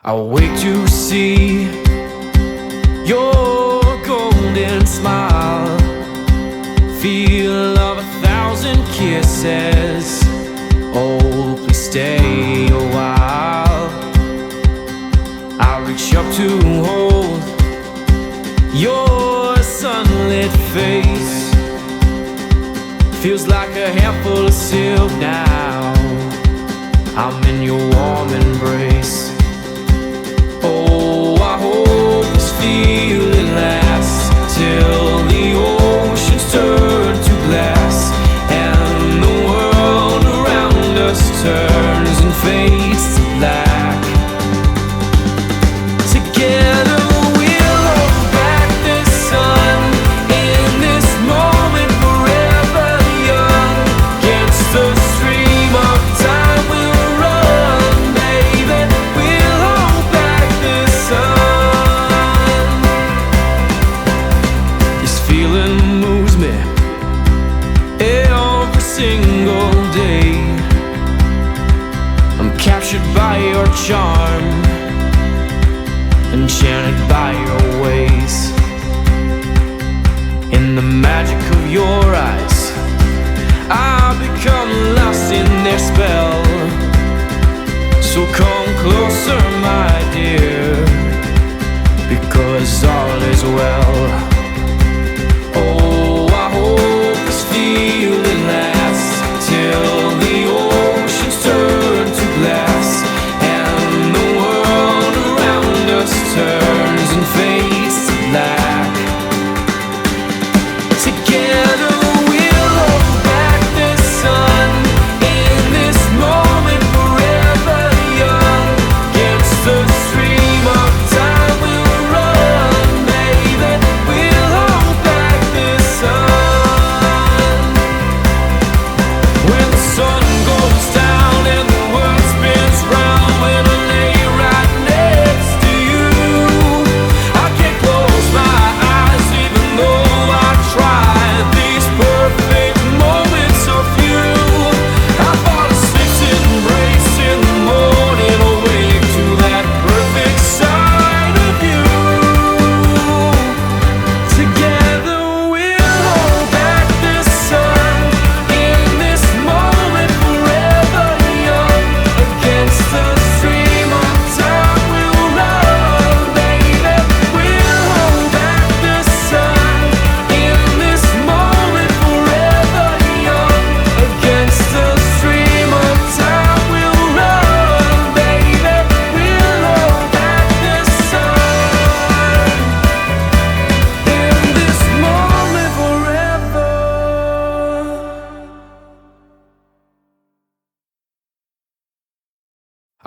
I wait to see your golden smile, feel of 1,000 kisses. Oh, please stay a while. I reach up to hold your sunlit face. Feels like a handful of silk now. I'm in your warm embrace. Oh, I hope this feeling lasts till the oceans turn to glass and the world around us turns and fades to black. Together we'll hold back the sun in this moment, forever young. Against the stream of time we'll run, baby. We'll hold back the sun. This feeling moves me every single day. I'm captured by your charm, enchanted by your ways. In the magic of your eyes, I've become lost in their spell. So come closer, my dear, because all is well. Oh, I hope this feeling lasts till the oceans turn to glass and the world around us turns and fades to black. Together we'll hold back the sun in this moment, forever young. Against the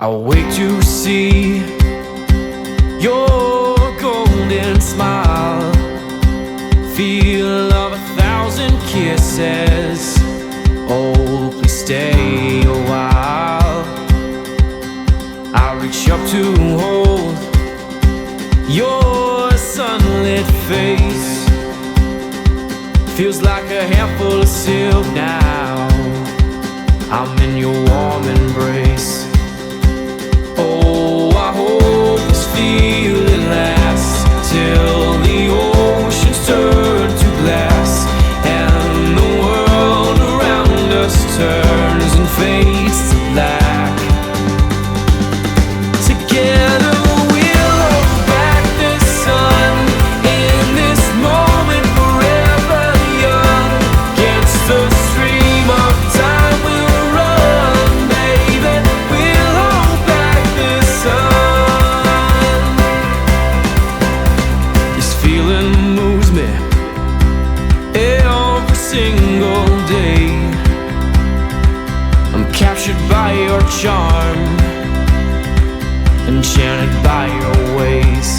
I'll wait to see your golden smile, feel of 1,000 kisses. Oh, please stay a while. I'll reach up to hold your sunlit face. Feels like a handful of silk now. I'm in your warm embrace. Oh, I hope this feeling lasts till the oceans turn to glass and the world around us turns and fades to black. Together we'll hold back the sun in this moment, forever young. Against the stream of time we'll run, baby. We'll hold back the sun. This feeling moves me every single day. I'm captured by your charm, enchanted by your ways.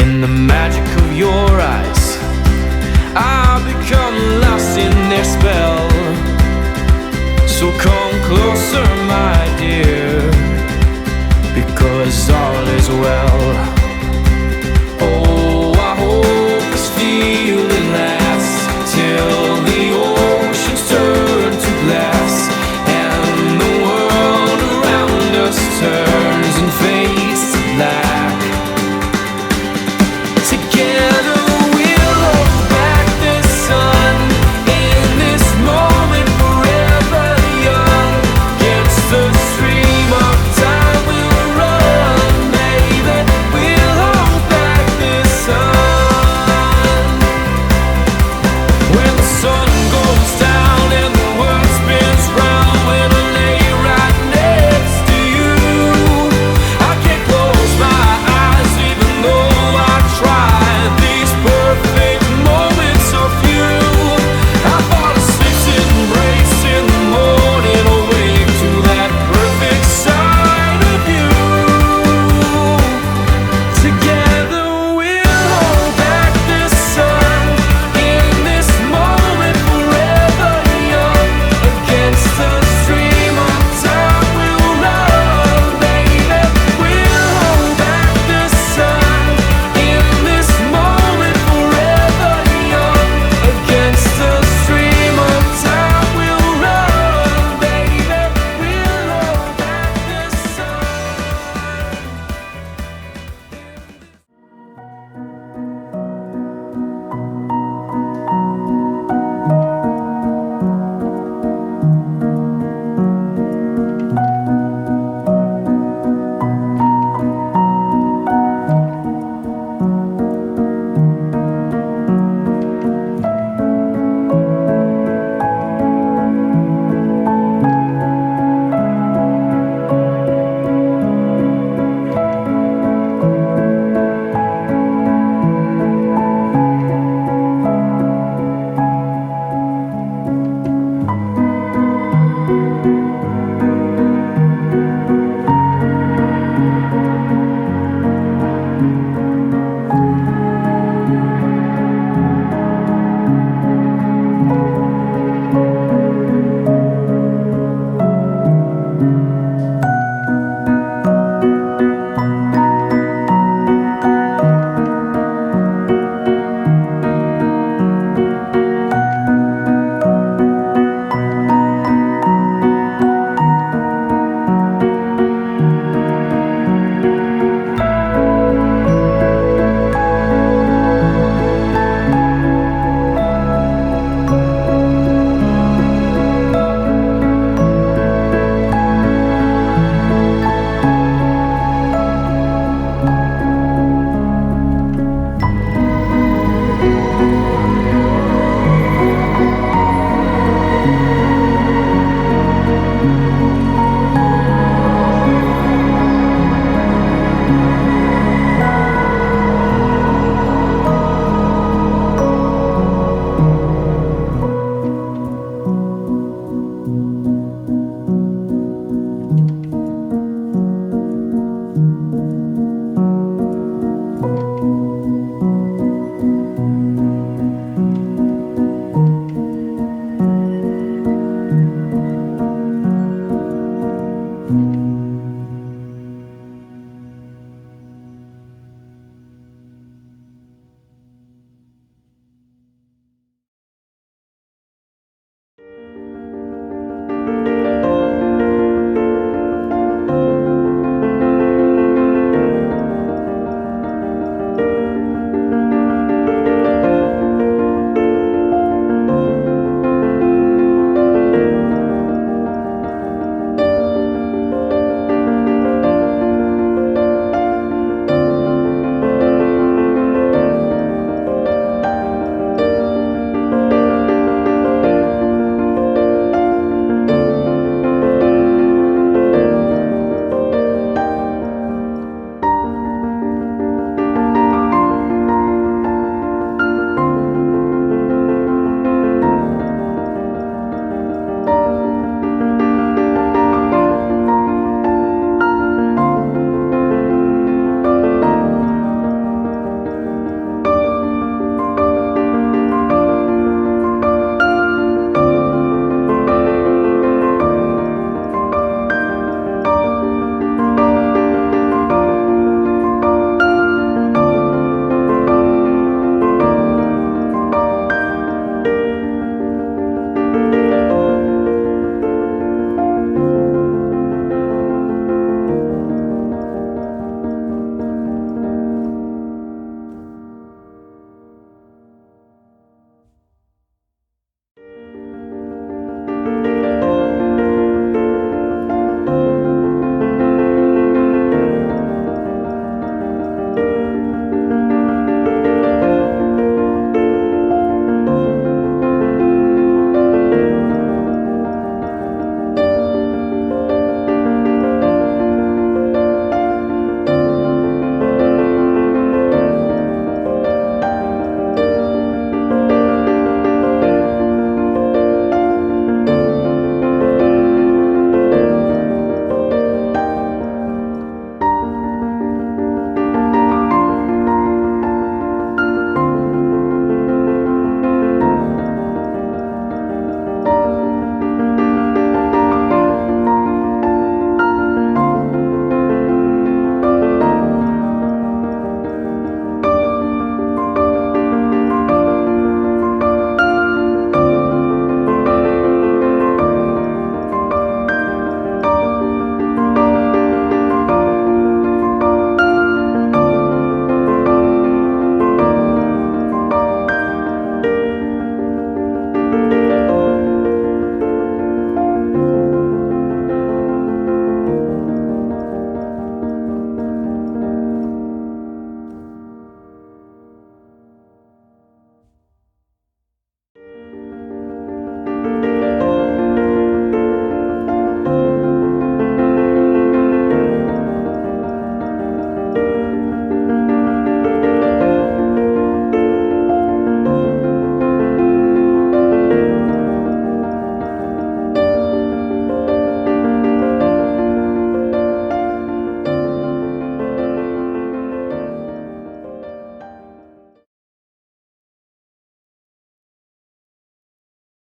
In the magic of your